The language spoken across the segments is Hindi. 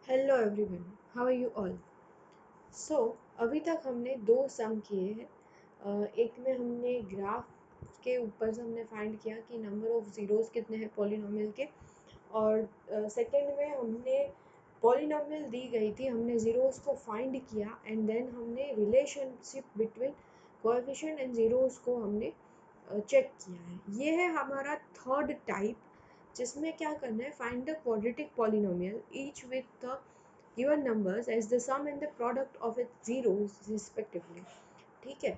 Hello everyone, how are you all. So अभी तक हमने दो सम किए हैं। एक में हमने ग्राफ के ऊपर से हमने फाइंड किया कि नंबर ऑफ ज़ीरोज़ कितने हैं पॉलिनॉमियल के, और सेकंड में हमने पॉलिनॉमियल दी गई थी, हमने ज़ीरोज़ को फाइंड किया एंड देन हमने relationship between coefficient and zeros को हमने चेक किया है। ये है हमारा थर्ड टाइप, जिसमें क्या करना है, find the quadratic polynomial each with the given numbers as the sum and the product of its zeros respectively. ठीक है,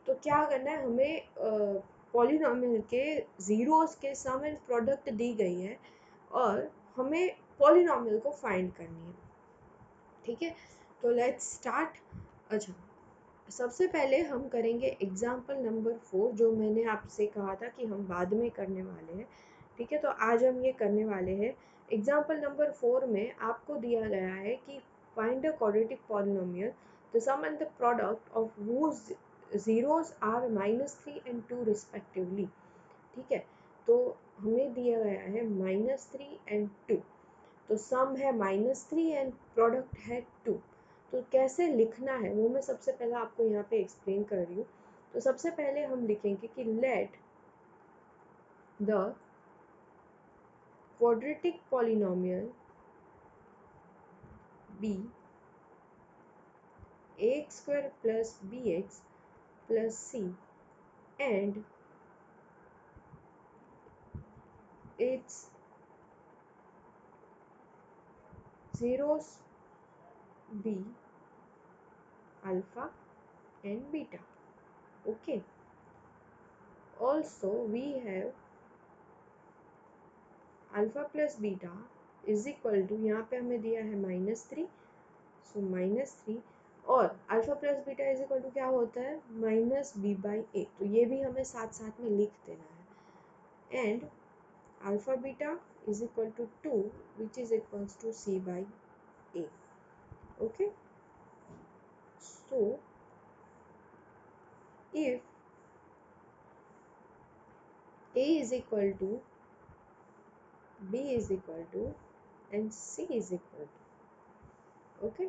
तो क्या करना है, हमें पॉलिनोमियल के ज़ीरोस के सम एंड प्रोडक्ट दी गई है और हमें पॉलिनोमियल को फाइंड करनी है। ठीक है, तो लेट्स स्टार्ट। अच्छा, सबसे पहले हम करेंगे एग्जाम्पल नंबर 4, जो मैंने आपसे कहा था कि हम बाद में करने वाले हैं। ठीक है, तो आज हम ये करने वाले हैं। एग्जाम्पल नंबर 4 में आपको दिया गया है कि find the quadratic polynomial the sum and the product of whose zeros are -3 and 2 respectively. ठीक है, तो हमें दिया गया है -3 and 2, तो सम है -3 एंड प्रोडक्ट है 2। तो कैसे लिखना है वो मैं सबसे पहले आपको यहाँ पे एक्सप्लेन कर रही हूँ। तो सबसे पहले हम लिखेंगे कि let the quadratic polynomial be ax square plus bx plus c and its zeros be alpha and beta. Okay, also we have alpha plus beta is equal to, यहाँ पे हमें दिया है -3, सो -3, और alpha plus beta is equal to क्या होता है, -b/a। तो ये भी हमें साथ साथ में लिख देना है। And alpha beta is equal to 2 which is equals to c/a। Okay, so if a is equal to b is equal to and c is equal to, okay.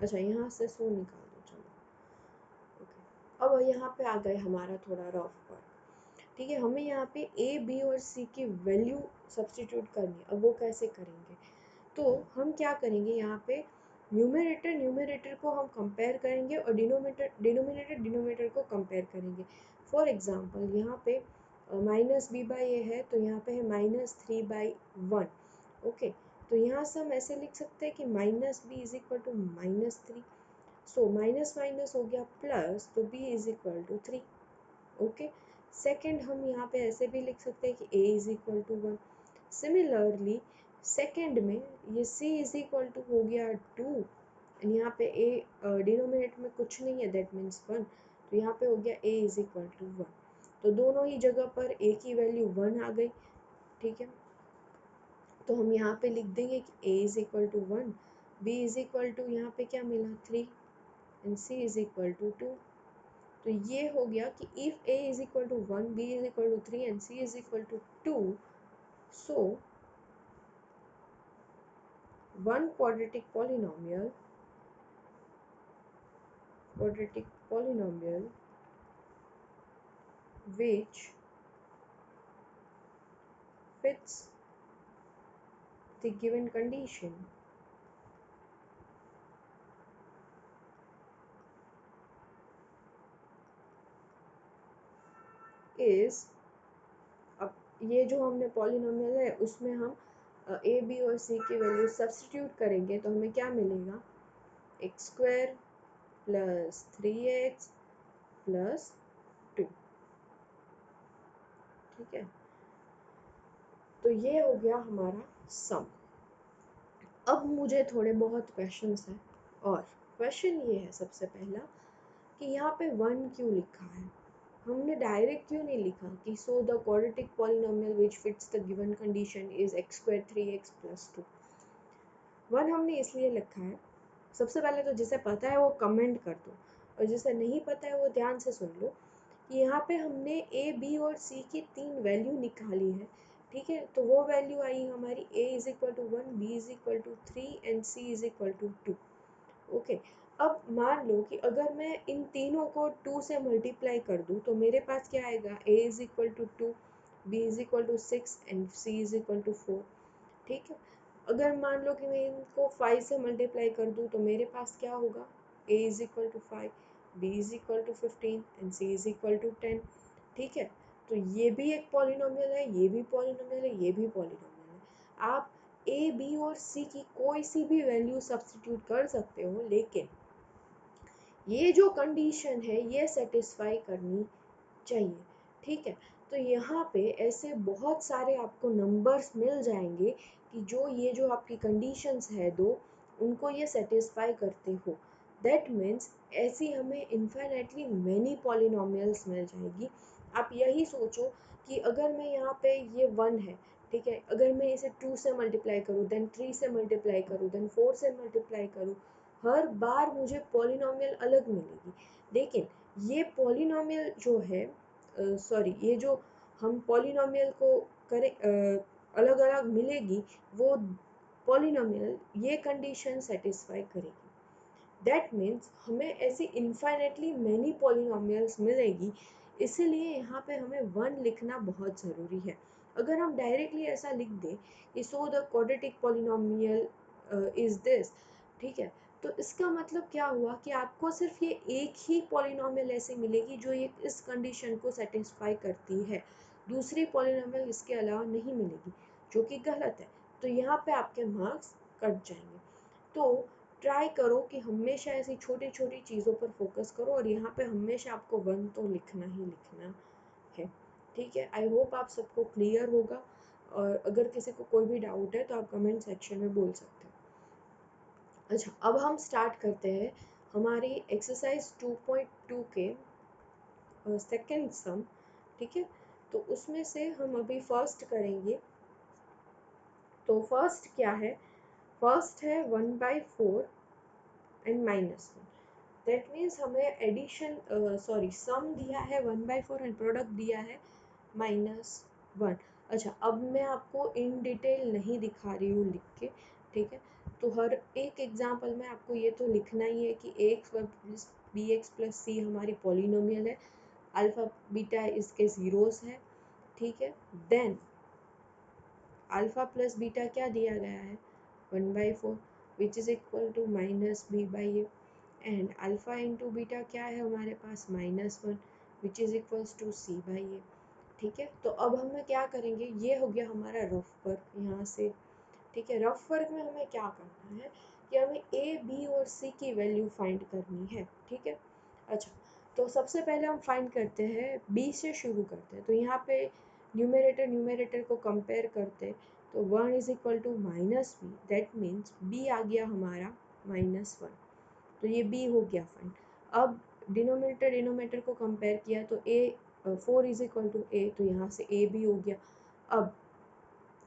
अच्छा, यहाँ से सो निकाल दो, चलो। ओके, अब यहाँ पे आ गए हमारा थोड़ा रफ वर्क। ठीक है, हमें यहाँ पे ए बी और सी की वैल्यू सब्स्टिट्यूट करनी है। अब वो कैसे करेंगे, तो हम क्या करेंगे, यहाँ पे न्यूमरेटर को हम कंपेयर करेंगे और डिनोमिनेटर को कंपेयर करेंगे। फॉर एग्जांपल यहाँ पे -b/a है, तो यहाँ पे है -3/1। ओके, तो यहाँ से हम ऐसे लिख सकते हैं कि -b is equal to -3, so minus minus हो गया प्लस, तो b is equal to 3। Okay, second हम यहाँ पे ऐसे भी लिख सकते हैं कि a is equal to 1। Similarly second में ये c इज इक्वल टू हो गया 2, एंड यहाँ पे a डिनोमिनेटर में कुछ नहीं है, दैट मीन्स 1, तो यहाँ पे हो गया a इज इक्वल टू 1। तो दोनों ही जगह पर a की वैल्यू 1 आ गई। ठीक है, तो हम यहाँ पे लिख देंगे कि a is equal to 1, b is equal to यहाँ पे क्या मिला 3 and c is equal to 2। तो ये हो गया कि if a is equal to 1, b is equal to 3 and c is equal to 2, so one quadratic polynomial which fits the given condition is, अब ये जो हमने पॉलिनोमियल है उसमें हम ए बी और सी की वैल्यू सब्स्टिट्यूट करेंगे, तो हमें क्या मिलेगा, x square plus 3x plus 2। ठीक है, तो ये हो गया हमारा सम। अब मुझे थोड़े बहुत क्वेश्चंस हैं, और क्वेश्चन ये है सबसे पहला कि यहाँ पे 1 क्यों लिखा है, हमने डायरेक्ट क्यों नहीं लिखा कि so the quadratic polynomial which fits the given condition is x square 3x plus 2। 1 हमने इसलिए लिखा है, सबसे पहले तो जिसे पता है वो कमेंट कर दो, और जिसे नहीं पता है वो ध्यान से सुन लो कि यहाँ पे हमने a b और c की 3 वैल्यू निकाली है। ठीक है। तो वो वैल्यू आई हमारी a is equal to 1, b is equal to 3 and c is equal to 2। Okay, अब मान लो कि अगर मैं इन तीनों को 2 से मल्टीप्लाई कर दूं तो मेरे पास क्या आएगा, a is equal to 2, b is equal to 6 and c is equal to 4। ठीक है, अगर मान लो कि मैं इनको 5 से मल्टीप्लाई कर दूं तो मेरे पास क्या होगा, a is equal to 5, b is equal to 15 and c is equal to 10। ठीक है, तो ये भी एक पॉलिनोमियल है, ये भी पॉलिनोमियल है, ये भी पॉलिनोमियल है। आप ए बी और सी की कोई सी भी वैल्यू सब्स्टिट्यूट कर सकते हो, लेकिन ये जो कंडीशन है ये सेटिस्फाई करनी चाहिए। ठीक है, तो यहाँ पे ऐसे बहुत सारे आपको नंबर्स मिल जाएंगे कि जो ये जो आपकी कंडीशंस है दो, उनको ये सेटिस्फाई करते हो। दैट मीन्स ऐसी हमें इन्फाइनाइटली मैनी पॉलिनोमियल्स मिल जाएगी। आप यही सोचो कि अगर मैं यहाँ पे ये 1 है, ठीक है, अगर मैं इसे 2 से मल्टीप्लाई करूँ, देन 3 से मल्टीप्लाई करूँ, देन 4 से मल्टीप्लाई करूँ, हर बार मुझे पॉलिनोमियल अलग मिलेगी। लेकिन ये पॉलिनोमियल जो है, सॉरी, ये जो हम पॉलिनोमियल को करें अलग अलग मिलेगी, वो पॉलिनोमियल ये कंडीशन सेटिस्फाई करेगी। दैट मीन्स हमें ऐसी इन्फाइनेटली मैनी पॉलिनोमियल्स मिलेगी। इसीलिए यहाँ पे हमें 1 लिखना बहुत ज़रूरी है। अगर हम डायरेक्टली ऐसा लिख दें कि so the quadratic polynomial is this, ठीक है, तो इसका मतलब क्या हुआ कि आपको सिर्फ ये एक ही पॉलिनोमियल ऐसे मिलेगी जो ये इस कंडीशन को सेटिस्फाई करती है, दूसरी पॉलिनोमियल इसके अलावा नहीं मिलेगी, जो कि गलत है। तो यहाँ पे आपके मार्क्स कट जाएंगे। तो ट्राई करो कि हमेशा ऐसी छोटी छोटी चीज़ों पर फोकस करो, और यहाँ पे हमेशा आपको 1 तो लिखना ही लिखना है। ठीक है, आई होप आप सबको क्लियर होगा, और अगर किसी को कोई भी डाउट है तो आप कमेंट सेक्शन में बोल सकते हो। अच्छा, अब हम स्टार्ट करते हैं हमारी एक्सरसाइज 2.2 के सेकेंड सम। ठीक है, तो उसमें से हम अभी फर्स्ट करेंगे। तो फर्स्ट क्या है, फर्स्ट है 1/4 एंड -1। दैट मीन्स हमें एडिशन सॉरी सम दिया है 1/4 एंड प्रोडक्ट दिया है -1। अच्छा, अब मैं आपको इन डिटेल नहीं दिखा रही हूँ लिख के, ठीक है। तो हर एक एग्जाम्पल में आपको ये तो लिखना ही है कि ax plus b x plus c हमारी पॉलिनोमियल है, अल्फा बीटा इसके ज़ीरोस है। ठीक है, देन अल्फा प्लस बीटा क्या दिया गया है, 1/4 which is equal to -b/a, and alpha into beta क्या है हमारे पास, -1 which is equals to c/a। ठीक है, तो अब हमें क्या करेंगे, ये हो गया हमारा रफ वर्क यहाँ से। ठीक है, रफ वर्क में हमें क्या करना है कि हमें a b और c की वैल्यू फाइंड करनी है। ठीक है, अच्छा, तो सबसे पहले हम फाइंड करते हैं b से शुरू करते हैं। तो यहाँ पे न्यूमरेटर को कंपेयर करते, तो 1 is equal to -b, that means b आ गया हमारा -1, तो ये b हो गया फाइन। अब डिनोमिनेटर को कंपेयर किया तो a 4 is equal to a, तो यहाँ से a भी हो गया। अब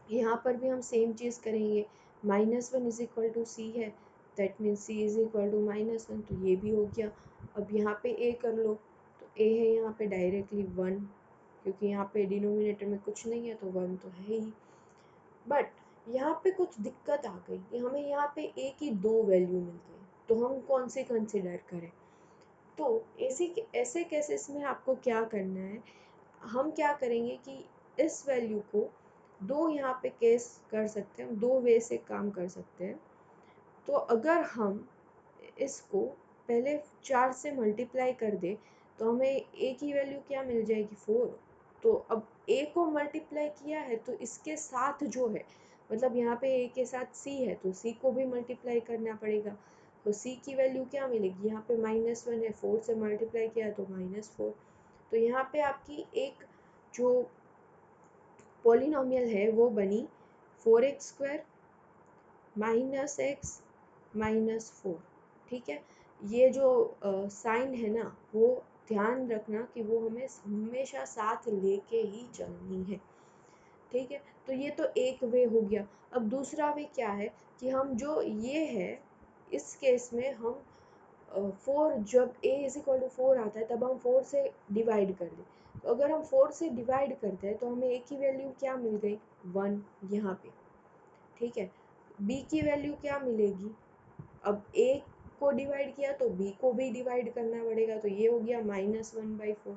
यहाँ पर भी हम सेम चीज़ करेंगे, -1 इज इक्वल टू c है, that means c is equal to -1, तो ये भी हो गया। अब यहाँ पे a कर लो, तो a है यहाँ पे डायरेक्टली 1, क्योंकि यहाँ पे डिनोमिनेटर में कुछ नहीं है तो 1 तो है ही। बट यहाँ पे कुछ दिक्कत आ गई कि हमें यहाँ पे a की 2 वैल्यू मिल गई, तो हम कौन सी कंसिडर करें। तो ऐसे केसेस में आपको क्या करना है, हम क्या करेंगे कि इस वैल्यू को दो यहाँ पे केस कर सकते हैं, दो वे से काम कर सकते हैं। तो अगर हम इसको पहले 4 से मल्टीप्लाई कर दे तो हमें a की वैल्यू क्या मिल जाएगी, 4। तो अब a को मल्टीप्लाई किया है तो इसके साथ जो है, मतलब यहाँ पे a के साथ c है तो c को भी मल्टीप्लाई करना पड़ेगा। तो c की वैल्यू क्या मिलेगी, यहाँ पे -1 है, 4 से मल्टीप्लाई किया तो -4। तो यहाँ पे आपकी एक जो पॉलिनोमियल है वो बनी 4x² -x -4। ठीक है, ये जो साइन है ना, वो ध्यान रखना कि वो हमें हमेशा साथ लेके ही चलनी है। ठीक है, तो ये तो एक वे हो गया। अब दूसरा वे क्या है कि हम जो ये है, इस केस में हम 4, जब a इज इक्वल टू 4 आता है तब हम 4 से डिवाइड कर दें। तो अगर हम 4 से डिवाइड करते हैं तो हमें a की वैल्यू क्या मिल गई, 1 यहाँ पे, ठीक है। b की वैल्यू क्या मिलेगी, अब a को डिवाइड किया तो b को भी डिवाइड करना पड़ेगा, तो ये हो गया -1/4।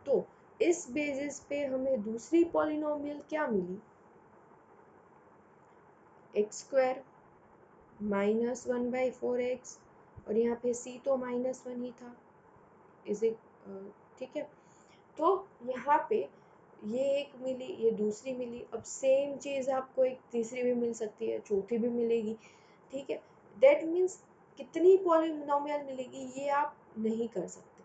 तो इस बेसिस पे हमें दूसरी पॉलिनोमियल क्या मिली, x² -1/4x, और यहाँ पे c तो -1 ही था, इज इट, ठीक है। तो यहाँ पे ये एक मिली, ये दूसरी मिली, अब सेम चीज़ आपको एक तीसरी भी मिल सकती है, चौथी भी मिलेगी, ठीक है। दैट मीन्स कितनी पॉलिनोमियल मिलेगी ये आप नहीं कर सकते,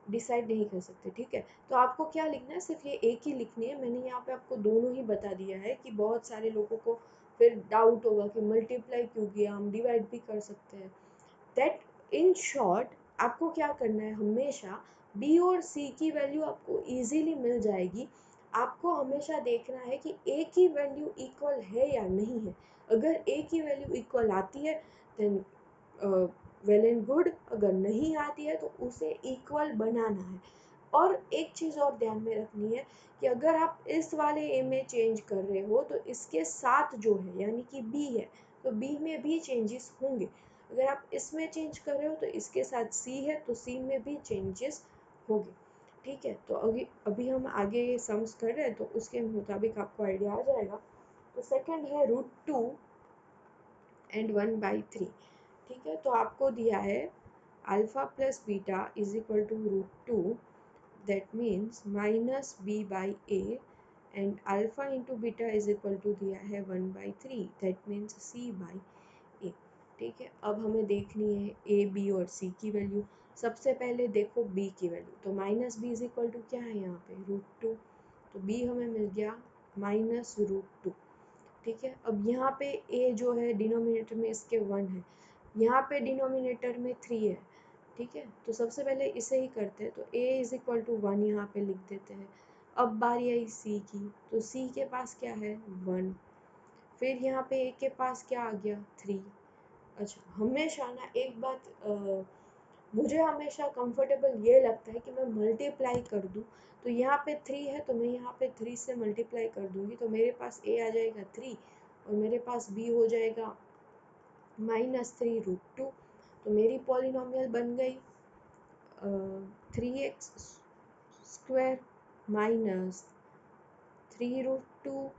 डिसाइड नहीं कर सकते, ठीक है। तो आपको क्या लिखना है, सिर्फ ये एक ही लिखनी है। मैंने यहाँ पे आपको दोनों ही बता दिया है कि बहुत सारे लोगों को फिर डाउट होगा कि मल्टीप्लाई क्यों किया, हम डिवाइड भी कर सकते हैं। दैट इन शॉर्ट आपको क्या करना है, हमेशा बी और सी की वैल्यू आपको इजीली मिल जाएगी। आपको हमेशा देखना है कि ए की वैल्यू इक्वल है या नहीं है। अगर ए की वैल्यू इक्वल आती है देन वेल एंड गुड, अगर नहीं आती है तो उसे इक्वल बनाना है। और एक चीज़ और ध्यान में रखनी है कि अगर आप इस वाले ए में चेंज कर रहे हो तो इसके साथ जो है यानी कि बी है, तो बी में भी चेंजेस होंगे। अगर आप इसमें चेंज कर रहे हो तो इसके साथ सी है तो सी में भी चेंजेस होंगे, ठीक है। तो अभी अभी हम आगे ये सम्स कर रहे हैं तो उसके मुताबिक आपको आइडिया आ जाएगा। तो सेकंड है √2 एंड 1/3, ठीक है। तो आपको दिया है alpha plus beta is equal to √2, that means -b/a, and alpha into beta is equal to दिया है 1/3, दैट मीन्स c/a, ठीक है। अब हमें देखनी है a, b और c की वैल्यू। सबसे पहले देखो b की वैल्यू, तो -b इज इक्वल टू क्या है यहाँ पे √2, तो b हमें मिल गया -√2, ठीक है। अब यहाँ पे a जो है डिनोमिनेटर में इसके 1 है, यहाँ पे डिनोमिनेटर में 3 है, ठीक है। तो सबसे पहले इसे ही करते हैं, तो a इज इक्वल टू 1 यहाँ पे लिख देते हैं। अब बारी आई c की, तो c के पास क्या है 1, फिर यहाँ पे a के पास क्या आ गया 3। अच्छा, हमेशा ना एक बात मुझे हमेशा कंफर्टेबल ये लगता है कि मैं मल्टीप्लाई कर दूँ। तो यहाँ पे 3 है तो मैं यहाँ पे 3 से मल्टीप्लाई कर दूँगी, तो मेरे पास a आ जाएगा 3 और मेरे पास b हो जाएगा -3√2। तो मेरी पॉलिनोमियल बन गई 3x² -3√2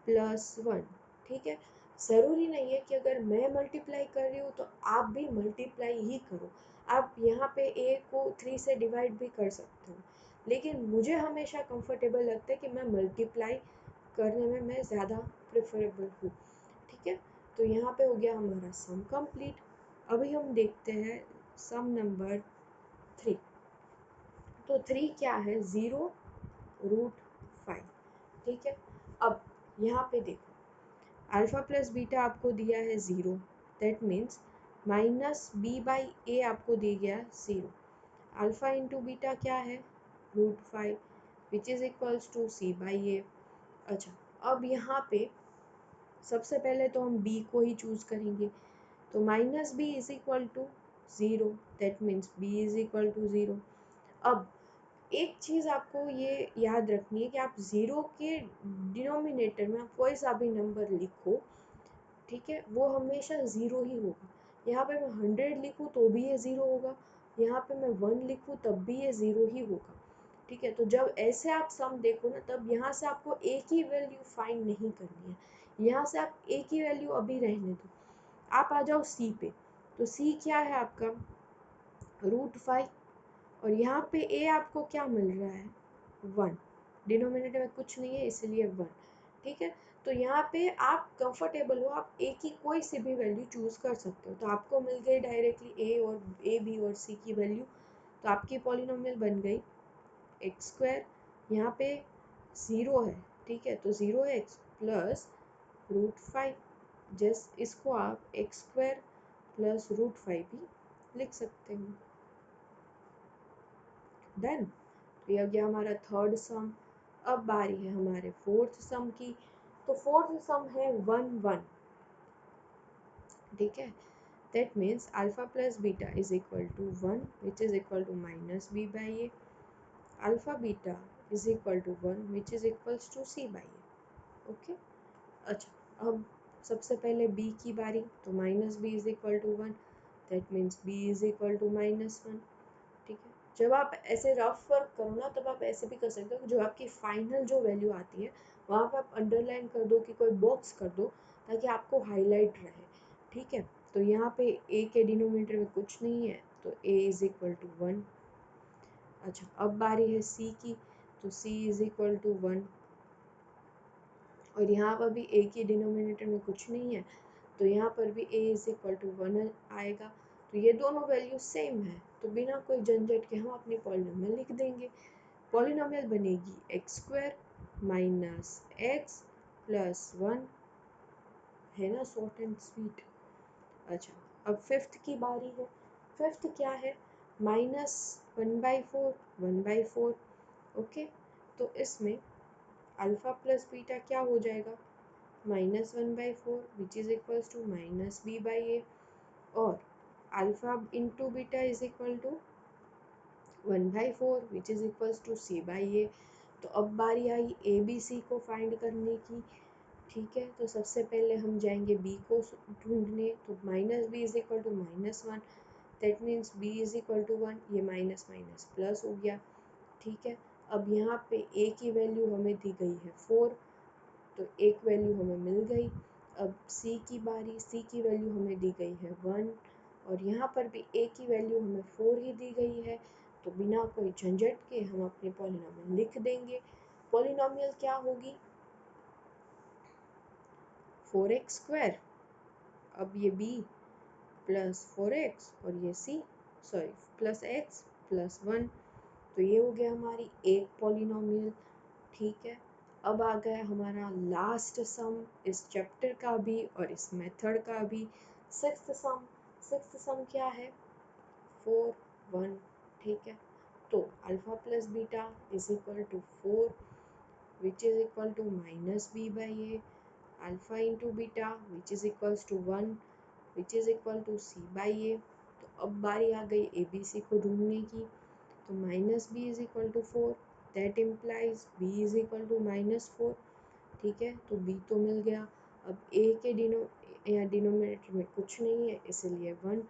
+1, ठीक है। ज़रूरी नहीं है कि अगर मैं मल्टीप्लाई कर रही हूँ तो आप भी मल्टीप्लाई ही करो। आप यहाँ पे a को 3 से डिवाइड भी कर सकते हो, लेकिन मुझे हमेशा कंफर्टेबल लगता है कि मैं मल्टीप्लाई करने में मैं ज़्यादा प्रेफरेबल हूँ, ठीक है। तो यहाँ पे हो गया हमारा सम कंप्लीट। अभी हम देखते हैं सम नंबर 3। तो 3 क्या है 0√5, ठीक है। अब यहाँ पे देखो अल्फा प्लस बीटा आपको दिया है 0, दैट मीन्स -b/a आपको दिया गया 0, अल्फा इंटू बीटा क्या है √5 विच इज़ इक्वल्स टू c/a। अच्छा, अब यहाँ पे सबसे पहले तो हम b को ही चूज़ करेंगे, तो -b is equal to 0, that means b is equal to 0। अब एक चीज़ आपको ये याद रखनी है कि आप 0 के डिनोमिनेटर में आप कोई सा भी नंबर लिखो, ठीक है, वो हमेशा ज़ीरो ही होगा। यहाँ पे मैं 100 लिखूँ तो भी ये ज़ीरो होगा, यहाँ पे मैं 1 लिखूँ तब भी ये ज़ीरो ही होगा, ठीक है। तो जब ऐसे आप सम देखो ना, तब यहाँ से आपको a की वैल्यू फाइंड नहीं करनी है, यहाँ से आप a की वैल्यू अभी रहने दो। आप आ जाओ c पे, तो c क्या है आपका √5, और यहाँ पे a आपको क्या मिल रहा है 1, डिनोमिनेटर में कुछ नहीं है इसलिए 1, ठीक है। तो यहाँ पे आप कंफर्टेबल हो, आप a की कोई सी भी वैल्यू चूज़ कर सकते हो। तो आपको मिल गई डायरेक्टली a, b और c की वैल्यू, तो आपकी पॉलिनोमियल बन गई x², यहाँ पे 0 है, ठीक है, तो 0x प्लस √5, जस्ट इसको आप x² प्लस √5 भी लिख सकते हो। डन। तो ये हो गया हमारा थर्ड सम। अब बारी है हमारे फोर्थ सम की। तो फोर्थ सम है 1 1, ठीक है। That means alpha plus beta is equal to 1 which is equal to -b/a, alpha beta is equal to 1 which is equals to c/a। Okay. अच्छा, अब सबसे पहले b की बारी, तो minus B is equal to 1, that means b is equal to -1। ठीक है, जब आप ऐसे रफ वर्क करो ना तब आप ऐसे भी कर सकते हो, जो आपकी फाइनल जो वैल्यू आती है वहाँ पर आप अंडरलाइन कर दो कि कोई बॉक्स कर दो ताकि आपको हाईलाइट रहे। ठीक है, तो यहाँ पे a के डिनोमिनेटर में कुछ नहीं है तो a इज इक्वल टू 1। अच्छा, अब बारी है c की, तो c इज इक्वल टू 1, और यहाँ पर भी a के डिनोमिनेटर में कुछ नहीं है तो यहाँ पर भी a इज इक्वल टू 1 आएगा। तो ये दोनों वैल्यू सेम है, तो बिना कोई झंझट के हम अपनी पॉलिनोमियल लिख देंगे। पॉलिनोमियल बनेगी x² माइनस एक्स प्लस 1, है ना, शॉर्ट एंड स्वीट। अच्छा, अब फिफ्थ की बारी है। फिफ्थ क्या है, -1/4, 1/4। ओके, तो इसमें अल्फ़ा प्लस बीटा क्या हो जाएगा, -1/4 which is equals to -b/a, और alpha into beta is equal to 1/4 which is equals to c/a। तो अब बारी आई ए बी सी को फाइंड करने की। ठीक है, तो सबसे पहले हम जाएंगे b को ढूंढने, तो -b is equal to -1, that means b is equal to 1, ये माइनस माइनस प्लस हो गया। ठीक है, अब यहाँ पे a की वैल्यू हमें दी गई है 4, तो एक वैल्यू हमें मिल गई। अब c की बारी, c की वैल्यू हमें दी गई है 1, और यहाँ पर भी a की वैल्यू हमें 4 ही दी गई है, तो बिना कोई झंझट के हम अपनी पॉलिनोमियल लिख देंगे। पॉलिनोमियल क्या होगी, 4x², अब ये b प्लस 4x और ये c, sorry plus x plus 1, तो ये हो गया हमारी एक पॉलिनोमियल। ठीक है, अब आ गया हमारा लास्ट सम इस चैप्टर का भी और इस मेथड का भी, सिक्स्थ सम। सिक्स्थ सम क्या है, 4 1। ठीक है, तो alpha plus beta is equal to 4 which is equal to -b/a, alpha into beta which is equals to 1 which is equal to c/a। तो अब बारी आ गई ए बी सी को ढूंढने की, तो -b is equal to 4, that implies b is equal to -4। ठीक है, तो b तो मिल गया। अब a के डिनोमिनेटर में कुछ नहीं है इसलिए 1,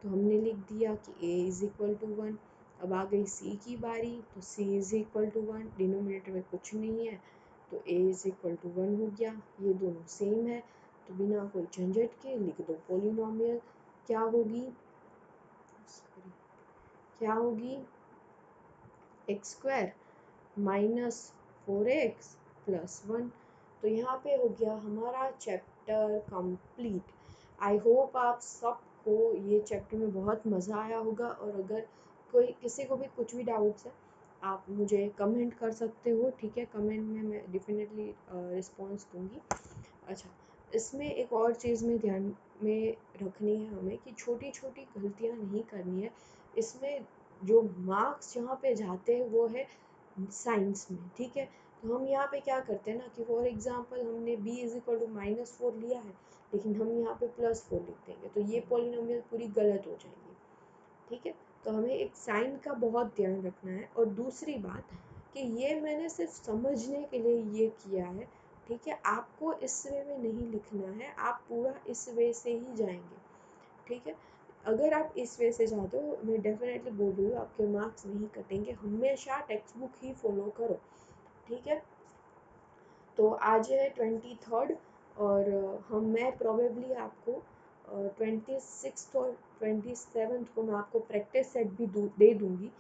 तो हमने लिख दिया कि a इज इक्वल टू 1। अब आ गई c की बारी, तो c is equal to 1, denominator में कुछ नहीं है तो a इज इक्वल टू 1 हो गया। ये दोनों सेम है, तो बिना कोई झंझट के लिख दो पॉलिनोमियल। क्या होगी, क्या होगी, x² माइनस 4x प्लस 1। तो यहाँ पे हो गया हमारा चैप्टर कंप्लीट। आई होप आप सबको ये चैप्टर में बहुत मज़ा आया होगा, और अगर कोई किसी को भी कुछ भी डाउट्स है आप मुझे कमेंट कर सकते हो। ठीक है, कमेंट में मैं डेफिनेटली रिस्पॉन्स दूंगी। अच्छा, इसमें एक और चीज़ में ध्यान में रखनी है हमें कि छोटी छोटी गलतियाँ नहीं करनी है। इसमें जो मार्क्स जहाँ पे जाते हैं वो है साइंस में। ठीक है, तो हम यहाँ पे क्या करते हैं ना कि फॉर एग्जांपल हमने b इज इक्वल टू -4 लिया है, लेकिन हम यहाँ पे +4 लिख देंगे तो ये पॉलिनोमियल पूरी गलत हो जाएगी। ठीक है, तो हमें एक साइन का बहुत ध्यान रखना है। और दूसरी बात कि ये मैंने सिर्फ समझने के लिए ये किया है। ठीक है, आपको इस वे में नहीं लिखना है, आप पूरा इस वे से ही जाएंगे। ठीक है, अगर आप इस वे से जाते हो, मैं डेफिनेटली बोल रही हूँ आपके मार्क्स नहीं कटेंगे, हमेशा टेक्स्ट बुक ही फॉलो करो। ठीक है, तो आज है 23rd, और मैं प्रोबेबली आपको 26th और 27th को मैं आपको प्रैक्टिस सेट भी दे दूँगी।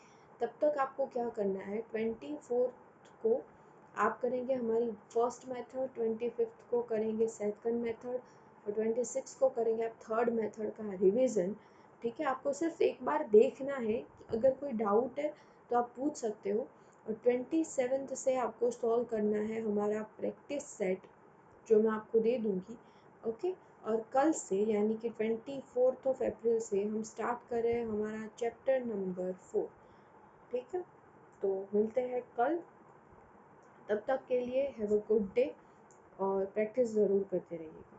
तब तक आपको क्या करना है, 24th को आप करेंगे हमारी फर्स्ट मेथड, 25th को करेंगे सेकंड मेथड, और 26 को करेंगे आप थर्ड मेथड का रिवीजन। ठीक है, आपको सिर्फ एक बार देखना है कि अगर कोई डाउट है तो आप पूछ सकते हो। और 27th से आपको सॉल्व करना है हमारा प्रैक्टिस सेट, जो मैं आपको दे दूँगी। ओके, और कल से यानी कि 24th ऑफ अप्रैल से हम स्टार्ट कर रहे हैं हमारा चैप्टर नंबर 4। ठीक है, तो मिलते हैं कल, तब तक के लिए हैव अ गुड डे और प्रैक्टिस ज़रूर करते रहिएगा।